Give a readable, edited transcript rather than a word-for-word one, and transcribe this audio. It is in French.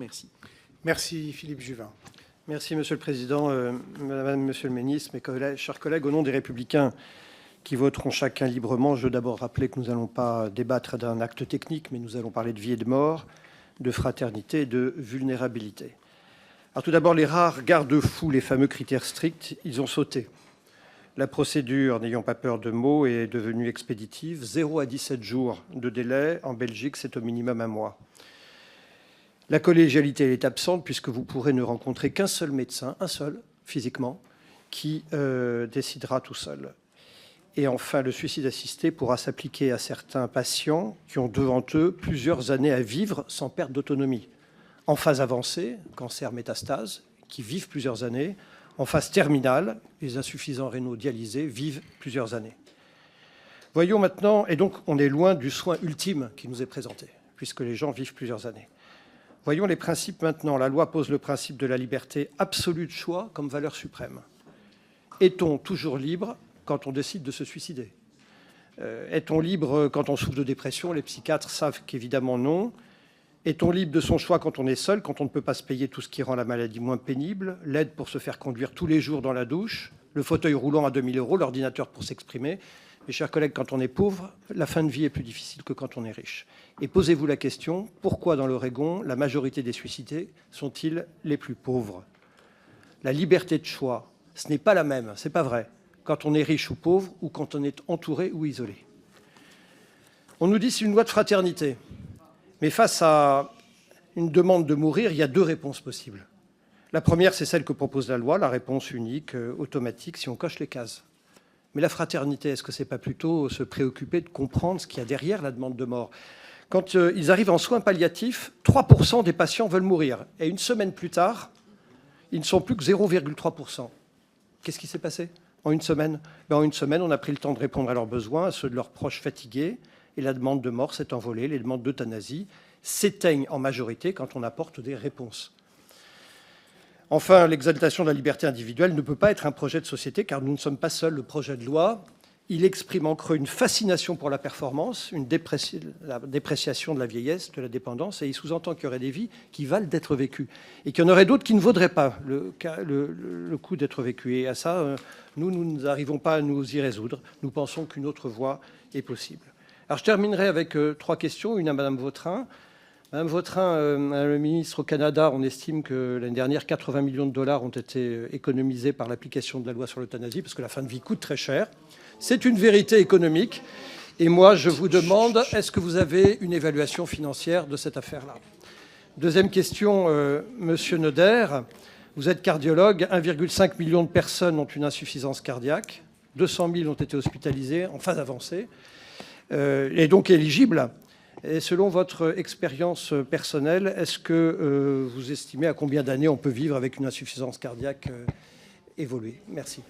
Merci. Merci Philippe Juvin. Merci Monsieur le Président, Madame, Monsieur le Ministre, mes collègues, chers collègues, au nom des Républicains qui voteront chacun librement, je veux d'abord rappeler que nous n'allons pas débattre d'un acte technique, mais nous allons parler de vie et de mort, de fraternité et de vulnérabilité. Alors tout d'abord, les rares garde-fous, les fameux critères stricts, ils ont sauté. La procédure, n'ayons pas peur de mots, est devenue expéditive. 0 à 17 jours de délai. En Belgique, c'est au minimum 1 mois. La collégialité elle est absente puisque vous pourrez ne rencontrer qu'un seul médecin, un seul, physiquement, qui décidera tout seul. Et enfin, le suicide assisté pourra s'appliquer à certains patients qui ont devant eux plusieurs années à vivre sans perte d'autonomie. En phase avancée, cancer métastase, qui vivent plusieurs années. En phase terminale, les insuffisants rénaux dialysés vivent plusieurs années. Voyons maintenant, et donc on est loin du soin ultime qui nous est présenté, puisque les gens vivent plusieurs années. Voyons les principes maintenant. La loi pose le principe de la liberté absolue de choix comme valeur suprême. Est-on toujours libre quand on décide de se suicider? Est-on libre quand on souffre de dépression? Les psychiatres savent qu'évidemment non. Est-on libre de son choix quand on est seul, quand on ne peut pas se payer tout ce qui rend la maladie moins pénible, l'aide pour se faire conduire tous les jours dans la douche, le fauteuil roulant à 2 000 €, l'ordinateur pour s'exprimer? Mes chers collègues, quand on est pauvre, la fin de vie est plus difficile que quand on est riche. Et posez-vous la question, pourquoi dans l'Oregon, la majorité des suicidés sont-ils les plus pauvres? La liberté de choix, ce n'est pas la même, c'est pas vrai, quand on est riche ou pauvre ou quand on est entouré ou isolé. On nous dit que c'est une loi de fraternité. Mais face à une demande de mourir, il y a 2 réponses possibles. La première, c'est celle que propose la loi, la réponse unique, automatique, si on coche les cases. Mais la fraternité, est-ce que ce n'est pas plutôt se préoccuper de comprendre ce qu'il y a derrière la demande de mort? Quand ils arrivent en soins palliatifs, 3% des patients veulent mourir. Et une semaine plus tard, ils ne sont plus que 0,3%. Qu'est-ce qui s'est passé en une semaine? En une semaine, on a pris le temps de répondre à leurs besoins, à ceux de leurs proches fatigués, et la demande de mort s'est envolée. Les demandes d'euthanasie s'éteignent en majorité quand on apporte des réponses. Enfin, l'exaltation de la liberté individuelle ne peut pas être un projet de société, car nous ne sommes pas seuls. Le projet de loi, il exprime en creux une fascination pour la performance, la dépréciation de la vieillesse, de la dépendance, et il sous-entend qu'il y aurait des vies qui valent d'être vécues, et qu'il y en aurait d'autres qui ne vaudraient pas le coup d'être vécues. Et à ça, nous n'arrivons pas à nous y résoudre. Nous pensons qu'une autre voie est possible. Alors, je terminerai avec 3 questions, une à Madame Vautrin. Madame Vautrin, Madame le ministre, au Canada, on estime que l'année dernière, 80 millions de dollars ont été économisés par l'application de la loi sur l'euthanasie, parce que la fin de vie coûte très cher. C'est une vérité économique. Et moi, je vous demande, est-ce que vous avez une évaluation financière de cette affaire-là? Deuxième question, Monsieur Noder, vous êtes cardiologue, 1,5 million de personnes ont une insuffisance cardiaque, 200 000 ont été hospitalisées en phase avancée, et donc éligibles. Et selon votre expérience personnelle, est-ce que vous estimez à combien d'années on peut vivre avec une insuffisance cardiaque évoluée? Merci.